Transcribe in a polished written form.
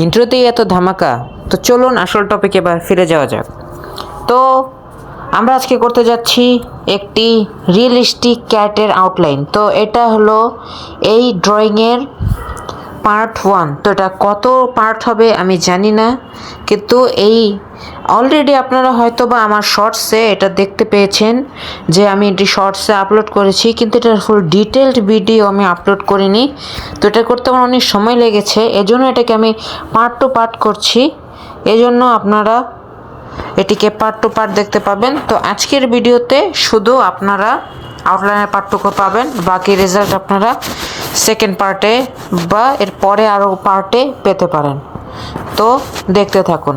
ইন্ট্রোতেই এত ধামাকা, তো চলুন আসল টপিকে এবার ফিরে যাওয়া যাক। তো আমরা আজকে করতে যাচ্ছি একটি রিয়েলিস্টিক ক্যাটের আউটলাইন। তো এটা হলো এই ড্রয়িংয়ের পার্ট 1। তো এটা কত পার্ট হবে আমি জানি না, কিন্তু এই অলরেডি আপনারা হয়তো বা আমার শর্টসে এটা দেখতে পেয়েছেন যে আমি এটি শর্টসে আপলোড করেছি, কিন্তু এটার ফুল ডিটেলড ভিডিও আমি আপলোড করিনি। তো এটা করতে আমার অনেক সময় লেগেছে, এজন্য এটাকে আমি পার্ট টু পার্ট করছি। এজন্য আপনারা এটিকে পার্ট টু পার্ট দেখতে পাবেন। তো আজকের ভিডিওতে শুধু আপনারা আউটলাইনের পার্টটুকু পাবেন, বাকি রেজাল্ট আপনারা সেকেন্ড পার্টে বা এর পরে আরও পার্টে পেতে পারেন। তো দেখতে থাকুন।